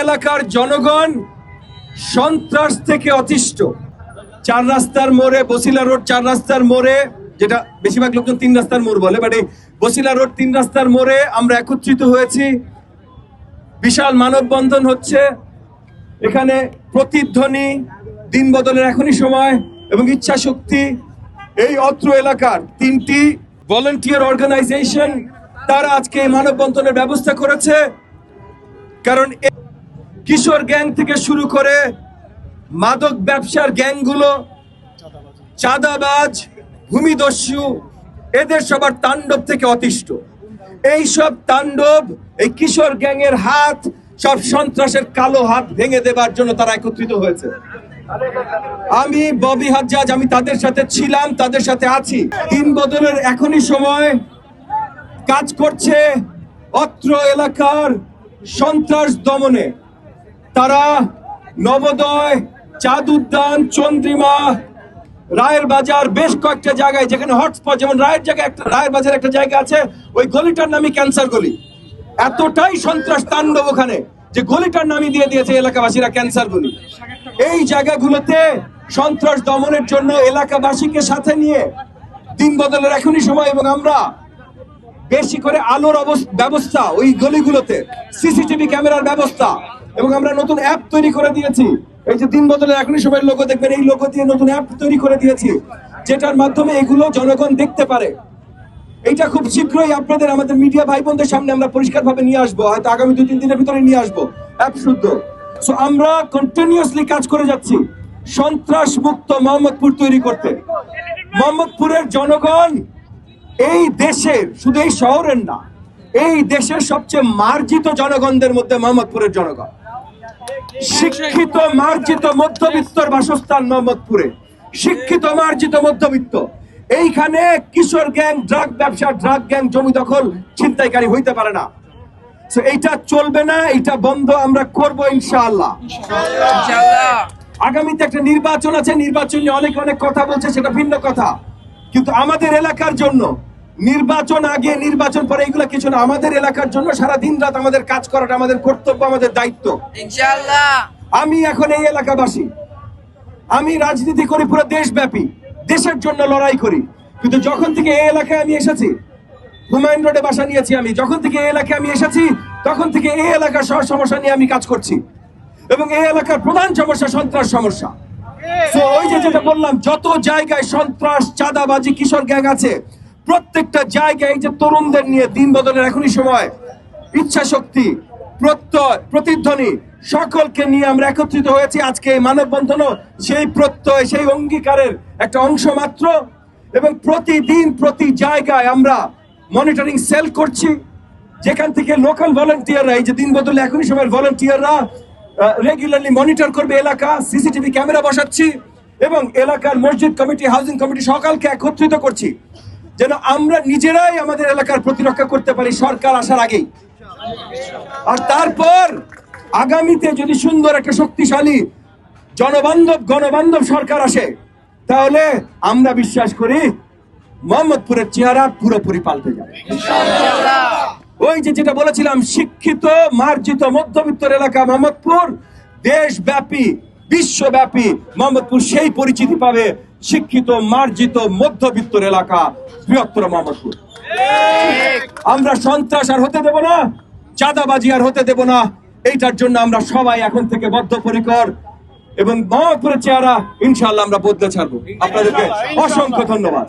এলাকার জনগণ সন্ত্রাস থেকে অতিষ্ঠ। 4 রাস্তার মোড়ে, বসিলা রোড 4 রাস্তার মোড়ে, যেটা বেশিরভাগ লোকজন 3 রাস্তার মোড় বলে, বাট এই বসিলা রোড 3 রাস্তার মোড়ে আমরা একত্রিত হয়েছি। বিশাল মানববন্ধন হচ্ছে। এখানে প্রতিধ্বনি, দিন বদলের এখনই সময় এবং ইচ্ছা শক্তি, এই অত্র এলাকার 3টি ভলান্টিয়ার অর্গানাইজেশন তারা আজকে মানববন্ধনের ব্যবস্থা করেছে। কারণ কিশোর গ্যাং থেকে শুরু করে মাদক ব্যবসার গ্যাংগুলো, চাঁদাবাজ, ভূমিদস্যু, এদের সবার তাণ্ডব থেকে অতিষ্ঠ। এই সব তাণ্ডব, এই কিশোর গ্যাংয়ের হাত, সব সন্ত্রাসের কালো হাত ভেঙে দেবার জন্য তারা একত্রিত হয়েছে। আমি ববি হাজ্জাজ, আমি তাদের সাথে ছিলাম, তাদের সাথে আছি। দিন বদলের এখনই সময় কাজ করছে অত্র এলাকার সন্ত্রাস দমনে। তারা নবোদয়, চাঁদ উদ্যান, চন্দ্রিমা, রায়ের বাজার, বেশ কয়েকটা জায়গায় যেখানে হটস্পট, যেমন রায়ের বাজার একটা জায়গা আছে, ওই গলিটার নামই ক্যান্সার গলি। এতটাই সন্ত্রাস তাণ্ডব ওখানে যে গলিটার নামই দিয়ে দিয়েছে এলাকাবাসীরা ক্যান্সার গলি। এই জায়গাগুলোতে সন্ত্রাস দমনের জন্য এলাকাবাসীকে সাথে নিয়ে দিন বদলের এখনই সময়, এবং আমরা বেশি করে আলোর ব্যবস্থা, ওই গলিগুলোতে সিসিটিভি ক্যামেরার ব্যবস্থা, এবং আমরা নতুন অ্যাপ তৈরি করে দিয়েছি। এই যে দিন বদলের এখনই সময় লোগো দেখবেন, এই লোগো দিয়ে নতুন অ্যাপ তৈরি করে দিয়েছি, যেটার মাধ্যমে এগুলো জনগণ দেখতে পারে। এইটা খুব শীঘ্রই আপনাদের, আমাদের মিডিয়া ভাই বোনদের সামনে আমরা পরিষ্কারভাবে নিয়ে আসবো, হয়তো আগামী 2-3 দিনের ভিতরে নিয়ে আসবো অ্যাপ শুদ্ধ। সো আমরা কন্টিনিউয়াসলি কাজ করে যাচ্ছি সন্ত্রাস মুক্ত মোহাম্মদপুর তৈরি করতে। মোহাম্মদপুরের জনগণ এই দেশের, শুধু এই শহরের না, এই দেশের সবচেয়ে মার্জিত জনগণদের মধ্যে মোহাম্মদপুরের জনগণ। শিক্ষিত মার্জিত মধ্যবিত্তর বাসস্থান মোহাম্মদপুরে, শিক্ষিত মার্জিত মধ্যবিত্ত। এইখানে কিশোর গ্যাং, ড্রাগ ব্যবসা, ড্রাগ গ্যাং, জমি দখল, ছিনতাইকারী হইতে পারে না। এইটা চলবে না, এটা বন্ধ আমরা করব ইনশাআল্লাহ। আগামীতে একটা নির্বাচন আছে, নির্বাচন নিয়ে অনেক কথা বলছে, সেটা ভিন্ন কথা। কিন্তু আমাদের এলাকার জন্য নির্বাচন আগে, নির্বাচন পরে, এগুলো কিছু না। আমাদের এলাকার জন্য সারা দিন রাত আমাদের কাজ করাটা আমাদের কর্তব্য, আমাদের দায়িত্ব ইনশাআল্লাহ। আমি এখন এই এলাকাবাসী, আমি রাজনীতি করি পুরো দেশব্যাপী, দেশের জন্য লড়াই করি। কিন্তু যখন থেকে এই এলাকায় আমি এসেছি, হুমায়ুন রোডে বাসা নিয়েছি আমি, যখন থেকে এই এলাকায় আমি এসেছি, তখন থেকে এই এলাকার সব সমস্যা নিয়ে আমি কাজ করছি। এবং এই এলাকার প্রধান সমস্যা সন্ত্রাস সমস্যা। তো ওই যে যেটা বললাম, যত জায়গায় সন্ত্রাস, চাঁদাবাজি, কিশোর গ্যাং আছে, প্রত্যেকটা জায়গায় যে তরুণদের নিয়ে দিন বদলের এখনই সময়, ইচ্ছা শক্তি, প্রত্যয়, প্রতিধ্বনি, সকলকে নিয়ে আমরা একত্রিত হয়েছি। আজকে এই মানববন্ধনও সেই প্রত্যয়, সেই অঙ্গীকারের একটা অংশ মাত্র। এবং প্রতিদিন প্রতি জায়গায় আমরা মনিটরিং সেল করছি, যেখান থেকে লোকাল ভলান্টিয়াররা, এই যে দিন বদলে এখনই সময়ের ভলান্টিয়াররা রেগুলারলি মনিটর করবে এলাকা, সিসিটিভি ক্যামেরা বসাচ্ছি, এবং এলাকার মসজিদ কমিটি, হাউজিং কমিটি সকলকে একত্রিত করছি, যেন আমরা নিজেরাই আমাদের এলাকার প্রতিরক্ষা করতে পারি সরকার আসার আগেই। আর তারপর আগামীতে যদি সুন্দর একটা শক্তিশালী গণবান্ধব সরকার আসে, তাহলে আমরা বিশ্বাস করি মোহাম্মদপুরের চেহারা পুরোপুরি পাল্টে যাবে। ওই যে যেটা বলেছিলাম, শিক্ষিত মার্জিত মধ্যবিত্ত এলাকা মোহাম্মদপুর, দেশব্যাপী, বিশ্বব্যাপী মোহাম্মদপুর সেই পরিচিতি পাবে, শিক্ষিত মার্জিত মধ্যবিত্ত এলাকা বৃহত্তর মোহাম্মদপুর। আমরা সন্ত্রাস আর হতে দেব না, চাঁদাবাজি আর হতে দেব না। এইটার জন্য আমরা সবাই এখন থেকে বদ্ধপরিকর, এবং মোহাম্মদপুরের চেহারা ইনশাআল্লাহ আমরা বদলে ছাড়বো। আপনাদেরকে অসংখ্য ধন্যবাদ।